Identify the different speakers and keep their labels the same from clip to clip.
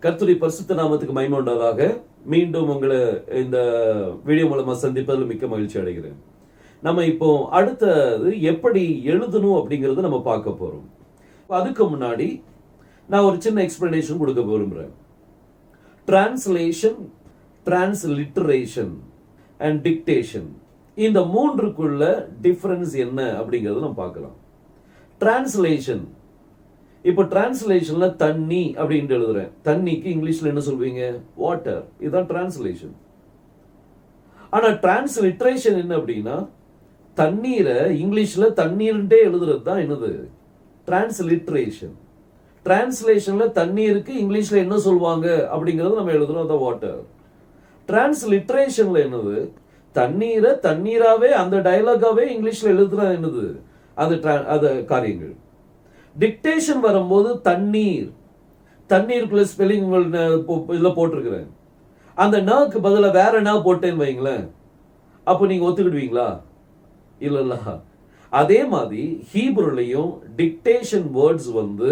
Speaker 1: கர்த்தருடைய பரிசுத்த நாமத்துக்கு மகிமை உண்டாவதாக. மீண்டும் உங்களை இந்த வீடியோ மூலமா சந்திப்பதில் மிக்க மகிழ்ச்சி அடைகிறேன். நம்ம இப்போ அடுத்தது எப்படி எழுதணும் அப்படிங்கறத நம்ம பார்க்க போறோம். அதுக்கு முன்னாடி நான் ஒரு சின்ன எக்ஸ்பிளனேஷன் கொடுக்க விரும்புறேன். டிரான்ஸ்லேஷன், டிரான்ஸ்லிட்டரேஷன் அண்ட் டிக்டேஷன், இந்த மூன்றுக்குள்ள டிஃபரன்ஸ் என்ன அப்படிங்கறத நம்ம பார்க்கலாம். டிரான்ஸ்லேஷன், இப்போ டிரான்ஸ்லேஷன்ல தண்ணி அப்படின்னு எழுதுறேன். தண்ணிக்கு இங்கிலீஷ்ல என்ன சொல்வீங்க? வாட்டர். இதுதான் டிரான்ஸ்லேஷன். ஆனா டிரான்ஸ்லிட்ரேஷன் என்ன அப்படின்னா, தண்ணீரை இங்கிலீஷ்ல தண்ணீர்ன்ட்டே எழுதுறது தான் என்னது? டிரான்ஸ்லிட்ரேஷன். டிரான்ஸ்லேஷன்ல தண்ணீருக்கு இங்கிலீஷ்ல என்ன சொல்லுவாங்க அப்படிங்கறது நம்ம எழுதுறோம், அதான் வாட்டர். டிரான்ஸ்லிட்ரேஷன்ல என்னது? தண்ணீரை தண்ணீராவே அந்த டயலாகாவே இங்கிலீஷ்ல எழுதுறது என்னது? அது காரியங்கள். டிக்டேஷன் வரும்போது தண்ணீர், தண்ணீருக்குள்ள ஸ்பெல்லிங் இதுல போட்டிருக்கிறேன். அந்த நக்கு பதிலா வேற என்ன போட்டேன்னு வைங்களேன், அப்போ நீங்க ஒத்துக்கிடுவீங்களா? இல்ல. அதே மாதிரி ஹீப்ருலையும் டிக்டேஷன் வேர்ட்ஸ் வந்து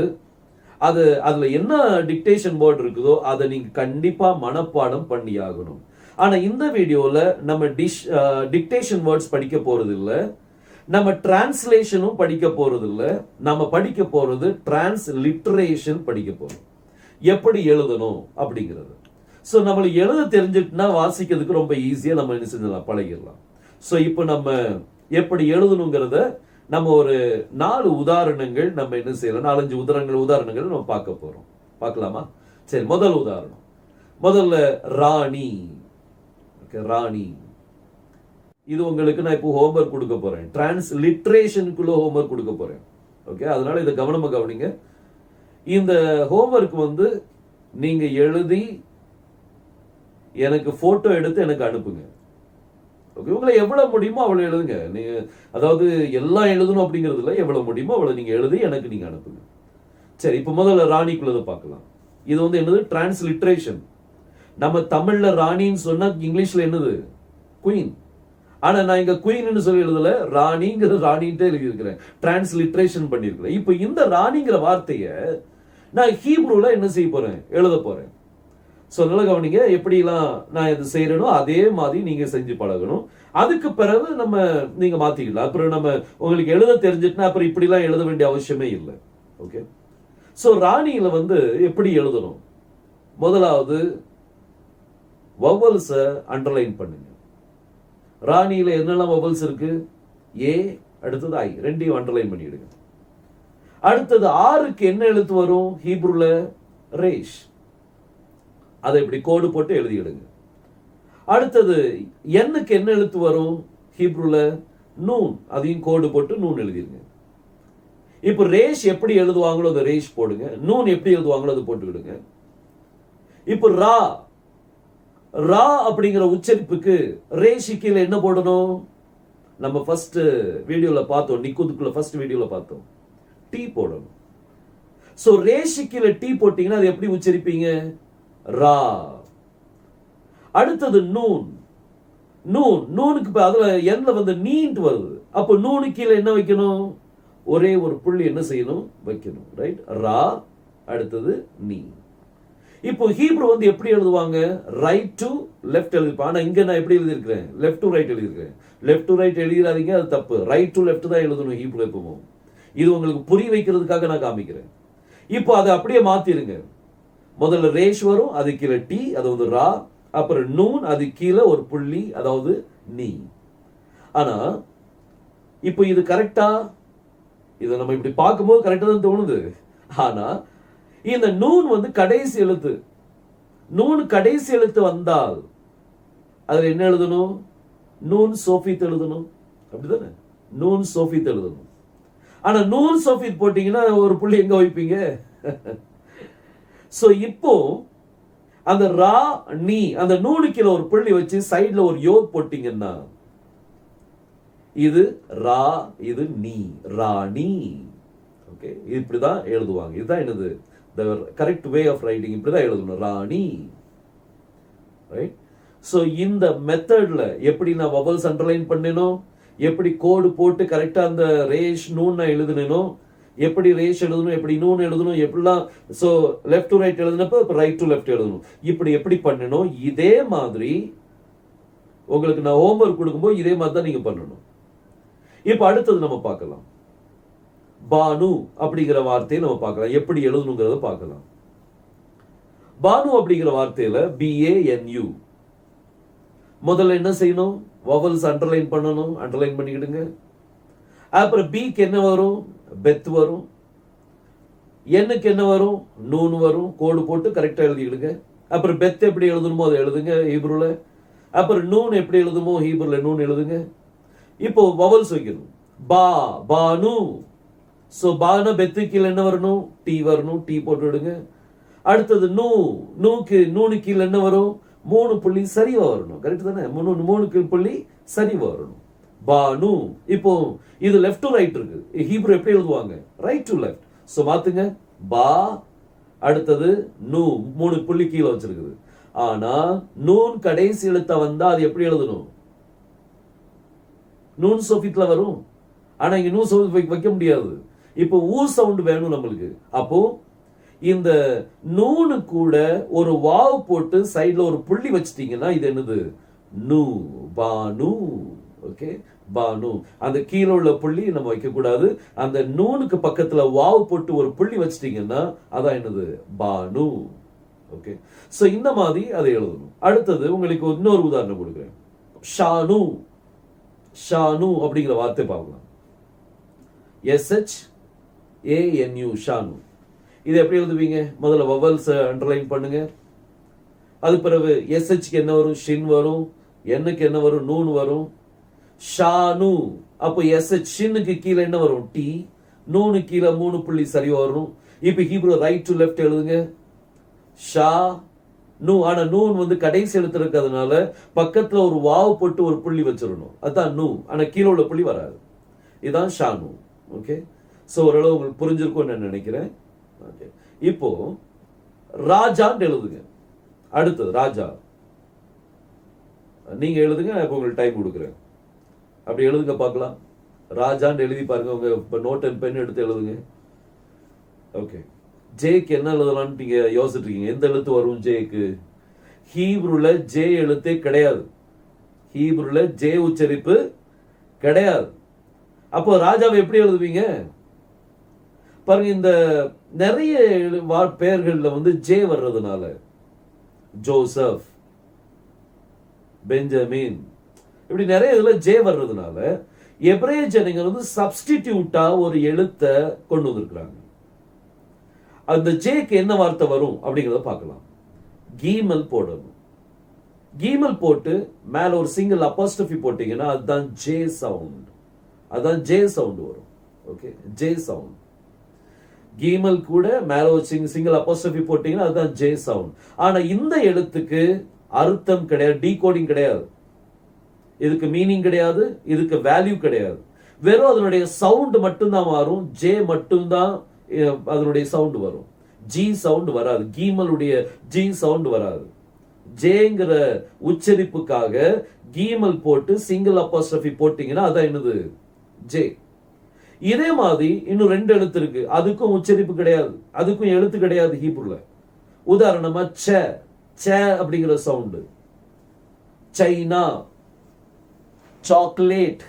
Speaker 1: அதுல என்ன டிக்டேஷன் வேர்ட் இருக்குதோ அதை நீங்க கண்டிப்பா மனப்பாடம் பண்ணி ஆகணும். ஆனா இந்த வீடியோல நம்ம டிக்டேஷன் வேர்ட்ஸ் படிக்க போறது இல்ல, நம்ம டிரான்ஸ்லேஷனும் படிக்க போறது இல்ல. நம்ம படிக்க போறது டிரான்ஸ்லிட்டரேஷன் படிக்க போறோம். எப்படி எழுதணும் அப்படிங்கிறது. சோ நம்மளுக்கு எழுத தெரிஞ்சிட்டுனா வாசிக்கிறதுக்கு ரொம்ப ஈஸியா நம்ம என்ன செஞ்சலாம், பழகிடலாம். சோ இப்போ நம்ம எப்படி எழுதணுங்கிறத நம்ம ஒரு 4 உதாரணங்கள் நம்ம என்ன செய்யலாம், 4-5 உதாரணங்கள் நம்ம பார்க்க போறோம். பார்க்கலாமா? சரி, முதல் உதாரணம். முதல்ல ராணி. ராணி, இது உங்களுக்கு நான் இப்போ ஹோம்வொர்க் கொடுக்க போறேன். டிரான்ஸ்லிட்ரேஷனுக்குள்ள ஹோம்வொர்க் கொடுக்க போறேன். ஓகே, அதனால இதை கவனமா கவனிங்க. இந்த ஹோம்வொர்க் வந்து நீங்க எழுதி எனக்கு போட்டோ எடுத்து எனக்கு அனுப்புங்க. ஓகே, உங்களை எவ்வளவு முடியுமோ அவ்வளவு எழுதுங்க. நீங்க அதாவது எல்லாம் எழுதணும் அப்படிங்கிறது இல்லை, எவ்வளவு முடியுமோ அவ்வளவு நீங்க எழுதி எனக்கு நீங்க அனுப்புங்க. சரி, இப்போ முதல்ல ராணிக்குள்ளதை பார்க்கலாம். இது வந்து என்னது? டிரான்ஸ்லிட்ரேஷன். நம்ம தமிழ்ல ராணின்னு சொன்னா இங்கிலீஷ்ல என்னது? குயின். ஆனா நான் இங்க குயின்னு சொல்லி எழுதல, ராணிங்கிற ராணின்ட்டு எழுதி இருக்கிறேன், டிரான்ஸ்லிட்ரேஷன் பண்ணிருக்கிறேன். இப்போ இந்த ராணிங்கிற வார்த்தைய நான் ஹீப்ரூல என்ன செய்ய போறேன்? எழுத போறேன். சோ நல்ல கவனிங்க, எப்படிலாம் நான் இது செய்யறேனோ அதே மாதிரி நீங்க செஞ்சு பழகணும். அதுக்கு பிறகு நீங்க மாத்திக்கலாம். அப்புறம் நம்ம உங்களுக்கு எழுத தெரிஞ்சிட்டுனா அப்புறம் இப்படி எல்லாம் எழுத வேண்டிய அவசியமே இல்லை. ஓகே, சோ ராணியில வந்து எப்படி எழுதணும்? முதலாவது வவல்ஸ அண்டர்லைன் பண்ணுங்க. ராணியில என்னெல்லாம் வவல்ஸ் இருக்கு? ஏ, அடுத்தது ஐ, ரெண்டையும் அண்டர்லைன் பண்ணிடுங்க. அடுத்தது ஆருக்கு என்ன எழுத்து வரும் ஹீப்ருல? ரேஷ். அதை இப்படி கோடு போட்டு எழுதிடுங்க. அடுத்தது எண்ணுக்கு என்ன எழுத்து வரும் ஹீப்ருல? நூன். அதையும் கோடு போட்டு நூன் எழுதிருங்க. இப்ப ரேஷ் எப்படி எழுதுவாங்களோ அந்த ரேஷ் போடுங்க, நூன் எப்படி எழுதுவாங்களோ அதை போட்டுக்கிடுங்க. இப்ப ரா, ரா அப்படிங்கிற உச்சரிப்புக்கு ரேஷிக்கில என்ன போடணும்? நம்ம ஃபர்ஸ்ட் வீடியோல பார்த்தோம், நிக்குதுக்குள்ள ஃபர்ஸ்ட் வீடியோல பார்த்தோம், டி போடணும். சோ ரேஷிக்கில டி போட்டீங்கன்னா அது எப்படி உச்சரிப்பீங்க? ரா. அடுத்தது நூன். நூன், நூனுக்கு அதுல எண்ல வந்து நீண்டு வருது. அப்ப நூனுக்கு கீழே என்ன வைக்கணும்? ஒரே ஒரு புள்ளி என்ன செய்யணும்? வைக்கணும். ரைட்? ரா, அடுத்தது நீ. இப்போ ஹீப்ரு வந்து எப்படி எழுதுவாங்க? ரைட் டு லெஃப்ட் எழுதிருப்பாங்க. ஆனா இங்க நான் எப்படி எழுதியிருக்கிறேன்? லெஃப்ட் டு ரைட் எழுதியிருக்கிறேன். லெஃப்ட் டு ரைட் எழுதிடாதீங்க, அது தப்பு. ரைட் டு லெஃப்ட் தான் எழுதணும் ஹீப்ரு எப்பவும். இது உங்களுக்கு புரிய வைக்கிறதுக்காக நான் காமிக்கிறேன். இப்போ அதை அப்படியே மாத்திருங்க. முதல்ல ரேஷ் வரும், அது கீழே டி, அதாவது ரா, அப்புறம் நூன், அது கீழே ஒரு புள்ளி, அதாவது நீ. ஆனா இப்போ இது கரெக்டா? இதை நம்ம இப்படி பார்க்கும்போது கரெக்டா தான் தோணுது. ஆனா இந்த நூன் வந்து கடைசி எழுத்து. நூன் கடைசி எழுத்து வந்தால் அதுல என்ன எழுதணும்? நூன் சோஃபித் எழுதணும். அப்படிதானே? நூன் சோஃபித் எழுதணும். ஆனா நூன் சோஃபித் போட்டீங்கன்னா ஒரு புள்ளி எங்க வைப்பீங்க? சோ இப்போ அந்த ரா நீ, அந்த நூனுக்குள்ள ஒரு புள்ளி வச்சு சைடுல ஒரு யோக் போட்டீங்கன்னா இது ரா, இது நீ, ராணி. ஓகே, இப்படிதான் எழுதுவாங்க. இதுதான் என்னது? the correct way of writing. இப்படிதான் எழுதணும், ராணி. ரைட்? சோ இந்த மெத்தட்ல எப்படி நான் வவல்ஸ் அண்டர்லைன் பண்ணேனோ, எப்படி கோடு போட்டு கரெக்டா அந்த ரேஷ் நூன் நான் எழுதுனேனோ, எப்படி ரேஷ் எழுதணும், எப்படி நூன் எழுதணும், எப்படிலாம் சோ லெஃப்ட் டு ரைட் எழுதுனப்ப இப்ப ரைட் டு லெஃப்ட் எழுதணும். இப்படி எப்படி பண்ணணும், இதே மாதிரி உங்களுக்கு நான் ஹோம்வொர்க் கொடுக்கும்போது இதே மாதிரி தான் நீங்க பண்ணணும். இப்ப அடுத்தது நம்ம பார்க்கலாம். பானு அப்படிங்கிற வார்த்தையை நம்ம பார்க்கலாம், எப்படி எழுதணுங்கிறத பார்க்கலாம். பானு அப்படிங்கிற வார்த்தையில BANU. முதல்ல என்ன செய்யணும், வவல்ஸ் அண்டர்லைன் பண்ணணும், அண்டர்லைன் பண்ணிக்கிடுங்க. அப்புறம் பிக்கு என்ன வரும், பெத் வரும். என்னுக்கு என்ன வரும், நூன் வரும். கோடு போட்டு கரெக்டா எழுதிக்கிடுங்க. அப்புறம் பெத் எப்படி எழுதணுமோ அதை எழுதுங்க ஹீப்ருல. அப்புறம் நூன் எப்படி எழுதுமோ ஹீப்ருல நூன் எழுதுங்க. இப்போ வவல்ஸ் வைக்கணும். பா, பானு. சோ பான பெத்து கீழே என்ன வரணும், டி வரணும், டி போட்டு விடுங்க. அடுத்தது நூ, நூனு கீழே என்ன வரும், 3 புள்ளி சரிவா வரணும். கரெக்ட் தானே, 3 புள்ளி சரிவா வரணும். பானு. இப்போ இது லெஃப்ட் டு ரைட் இருக்கு, ஹீப்ரு எப்படி எழுதுவாங்க, ரைட் டு லெஃப்ட். சோ மாத்துங்க, பா, அடுத்தது நூ, 3 புள்ளி கீழே வச்சிருக்குது. ஆனா நூன் கடைசி எழுத்த வந்தா அது எப்படி எழுதணும், நூன் சோஃபிட்ல வரும். ஆனா இங்க நூ சவுண்ட் வைக்க முடியாது. இப்போ ஊ சவுண்ட் வேணும் நம்மளுக்கு. அப்போ இந்த நூனு கூட ஒரு வாவ் போட்டு சைடுல ஒரு புள்ளி வச்சிட்டீங்கன்னா இது என்னது, நூ, பானு. ஓகே, பானு. அந்த கீழே உள்ள புள்ளி நம்ம வைக்க கூடாது. அந்த நூனுக்கு பக்கத்துல வாவ் போட்டு ஒரு புள்ளி வச்சிட்டீங்கன்னா அதான் என்னது, பானு. ஓகே, சோ இந்த மாதிரி அதை எழுதணும். அடுத்தது உங்களுக்கு இன்னொரு உதாரணம் கொடுக்கிறேன். ஷானு. ஷானு அப்படிங்கிற வார்த்தை பார்க்கலாம். SHANU, ஷானு. இது எப்படி எழுதுவீங்க, முதல்ல வவல்ஸ் அண்டர்லைன் பண்ணுங்க. அது பிறகு SHக்கு என்ன வரும், ஷின் வரும். என்னுக்கு என்ன வரும், நூன் வரும். ஷானு. அப்போ SH ஷின்னுக்கு கீழே என்ன வரும், டி. நூனு கீழே 3 புள்ளி சரி வரும். இப்போ ஹீப்ரு ரைட் டு லெஃப்ட் எழுதுங்க. ஷா நூ. ஆனா நூன் வந்து கடைசி எழுத்து இருக்கிறதுனால பக்கத்துல ஒரு வாவ் போட்டு ஒரு புள்ளி வச்சிடணும், அதுதான் நூ. ஆனா கீழே உள்ள புள்ளி வராது. இதுதான் ஷானு. ஓகே, சோ ஓரளவு உங்களுக்கு புரிஞ்சிருக்கும் நான் நினைக்கிறேன். ஓகே, இப்போ ராஜான்னு எழுதுங்க. அடுத்தது ராஜா. நீங்க எழுதுங்க, நான் இப்போ உங்களுக்கு டைம் கொடுக்குறேன். அப்படி எழுதுங்க பார்க்கலாம். ராஜான்னு எழுதி பாருங்க, உங்க நோட் அண்ட் பென் எடுத்து எழுதுங்க. ஓகே, ஜேக்கு என்ன எழுதலாம்னு நீங்க யோசிச்சுட்டு இருக்கீங்க. எந்த எழுத்து வரும் ஜேக்கு? ஹீப்ருல ஜே எழுத்தே கிடையாது. ஹீப்ருல ஜே உச்சரிப்பு கிடையாது. அப்போ ராஜாவை எப்படி எழுதுவீங்க பாருங்க. இந்த நிறைய பெயர்கள்ல வந்து ஜே வர்றதுனால, ஜோசப், பெஞ்சமின், இப்படி நிறைய இதுல ஜே வர்றதுனால எபிரேய ஜனங்கள் வந்து சப்ஸ்டிடியூட்டா ஒரு எழுத்தை கொண்டு வந்திருக்கிறாங்க. அந்த ஜேக்கு என்ன வார்த்தை வரும் அப்படிங்கறத பார்க்கலாம். கீமல் போடணும். கீமல் போட்டு மேல ஒரு சிங்கிள் அப்போஸ்ட்ரோபி போட்டீங்கன்னா அதுதான் ஜே சவுண்ட். அதான் ஜே சவுண்ட் வரும். Okay, J sound. கீமல் கூட மேல ஒரு சிங்கிள் அப்போஸ்ட்ரோபி போட்டீங்கன்னா அதுதான் ஜே சவுண்ட். ஆனா இந்த எழுத்துக்கு அர்த்தம் கிடையாது, டீகோடிங் கிடையாது, இதுக்கு மீனிங் கிடையாது, இதுக்கு வேல்யூ கிடையாது. வெறும் அதனுடைய சவுண்ட் மட்டும்தான் மாறும். ஜே மட்டும்தான் அதனுடைய சவுண்ட் வரும். ஜி சவுண்ட் வராது. கீமலுடைய ஜி சவுண்ட் வராது. ஜேங்கிற உச்சரிப்புக்காக கீமல் போட்டு சிங்கிள் அப்போஸ்ட்ரோபி போட்டீங்கன்னா அதான் என்னது, ஜே. இதே மாதிரி இன்னும் 2 எழுத்து இருக்கு, அதுக்கும் உச்சரிப்பு கிடையாது, அதுக்கும் எழுத்து கிடையாது ஹீப்ருல. உதாரணமா ச, ச அப்படிங்கிற சவுண்ட். சைனா, சாக்லேட்,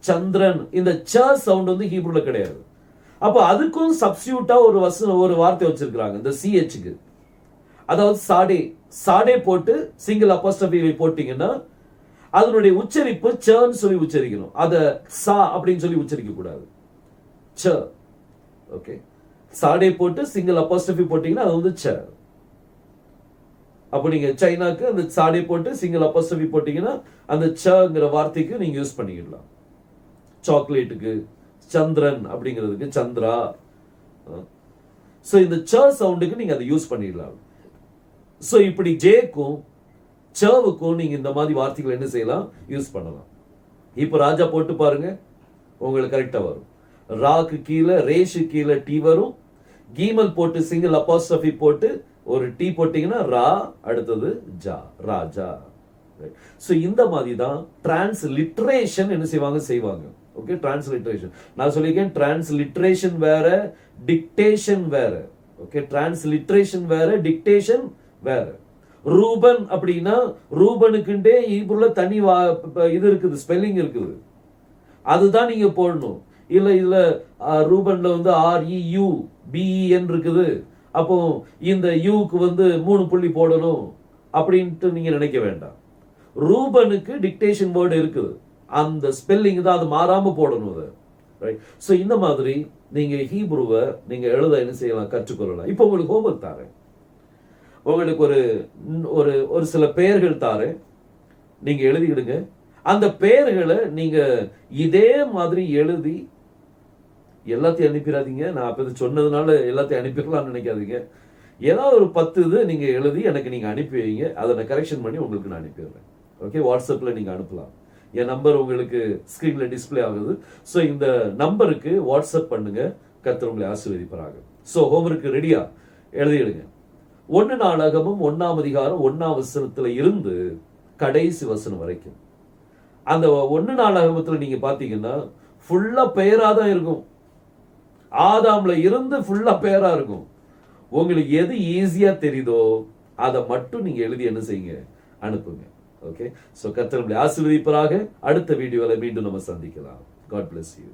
Speaker 1: சந்திரன், இந்த ச சவுண்ட் வந்து ஹீப்ருல கிடையாது. அப்ப அதுக்கும் சப்ஸ்டியூட்டா ஒரு வார்த்தை வச்சிருக்காங்க இந்த சிஹெச்க்கு. அதாவது சாடே. சாடே போட்டு சிங்கிள் அப்போஸ்ட்ரோபி போட்டீங்கன்னா அதனுடைய உச்சரிப்பு சன்னு சொல்லி உச்சரிக்கணும். அத சா அப்படின்னு சொல்லி உச்சரிக்க கூடாது, ச. ஓகே, சாடே போட்டு சிங்கிள் அப்போஸ்ட்ரோபி போட்டீங்கன்னா அது வந்து ச. அப்ப நீங்க சைனாக்கு அந்த சாடே போட்டு சிங்கிள் அப்போஸ்ட்ரோபி போட்டீங்கன்னா அந்த சங்கிற வார்த்தைக்கு நீங்க யூஸ் பண்ணிக்கலாம். சாக்லேட்டுக்கு, சந்திரன் அப்படிங்கிறதுக்கு சந்திரா. சோ இந்த ச சவுண்டுக்கு நீங்க அதை யூஸ் பண்ணிடலாம். சோ இப்படி ஜேக்கும் சவுக்கும் நீங்க இந்த மாதிரி வார்த்தைகள் என்ன செய்யலாம், யூஸ் பண்ணலாம். இப்ப ராஜா போட்டு பாருங்க, உங்களுக்கு கரெக்டா வரும். ராக்கு கீழே, ரேஷு கீழே டி வரும். கீமல் போட்டு சிங்கிள் அப்போஸ்ட்ரோபி போட்டு ஒரு டி போட்டீங்கன்னா ரா, அடுத்தது ஜா, ராஜா. சோ இந்த மாதிரி தான் டிரான்ஸ்லிட்டரேஷன் என்ன செய்வாங்க. Okay, transliteration. நான் சொல்லியிருக்கேன் டிரான்ஸ்லிட்ரேஷன் வேற, டிக்டேஷன் வேற. ஓகே, டிரான்ஸ்லிட்ரேஷன் வேற, டிக்டேஷன் வேற. ரூபன் அப்படின்னா ரூபனுக்குண்டே ஹீப்ரூல தனி இது இருக்குது, ஸ்பெல்லிங் இருக்குது, அதுதான் நீங்க போடணும். இல்ல இதுல ரூபன்ல வந்து REUBEN இருக்குது, அப்போ இந்த யூக்கு வந்து 3 புள்ளி போடணும் அப்படின்ட்டு நீங்க நினைக்க வேண்டாம். ரூபனுக்கு டிக்டேஷன் வேர்டு இருக்குது, அந்த ஸ்பெல்லிங் தான், அது மாறாம போடணும் அது. ரைட். ஸோ இந்த மாதிரி நீங்க ஹீப்ரூவை நீங்க எழுத என்ன செய்யலாம், கற்றுக்கொள்ளலாம். இப்போ உங்களுக்கு ஹோம்வொர்க் தாரேன். உங்களுக்கு ஒரு ஒரு சில பெயர்கள் தாரேன், நீங்க எழுதிடுங்க. அந்த பெயர்களை நீங்க இதே மாதிரி எழுதி எல்லாத்தையும் அனுப்பிடாதீங்க. நான் அப்ப சொன்னதுனால எல்லாத்தையும் அனுப்பிடலாம்னு நினைக்காதீங்க. ஏதாவது ஒரு 10 இது நீங்க எழுதி எனக்கு நீங்க அனுப்பி வைங்க, அதை நான் கரெக்ஷன் பண்ணி உங்களுக்கு நான் அனுப்பிடுறேன். ஓகே, வாட்ஸ்அப்ல நீங்க அனுப்பலாம். என் நம்பர் உங்களுக்கு ஸ்கிரீன்ல டிஸ்பிளே ஆகுது. ஸோ இந்த நம்பருக்கு வாட்ஸ்அப் பண்ணுங்க. கர்த்தர் உங்களை ஆசீர்வதிப்பாராக. ஸோ ஹோம்வொர்க் ரெடியா? எழுதிடுங்க. 1 நாளாகமும் 1ஆம் அதிகாரம் 1ஆம் வசனத்துல இருந்து கடைசி வசனம் வரைக்கும். அந்த 1 நாளாகமத்துல நீங்க பாத்தீங்கன்னா ஃபுல்லா பெயரா தான் இருக்கும். ஆதாம்ல இருந்து ஃபுல்லா பெயரா இருக்கும். உங்களுக்கு எது ஈஸியா தெரியுதோ அதை மட்டும் நீங்க எழுதி என்ன செய்யுங்க, அனுப்புங்க. ஓகே, சோ கர்த்தர் உங்களை ஆசீர்வதிப்பாராக. அடுத்த வீடியோல மீண்டும் நம்ம சந்திக்கலாம். God bless you.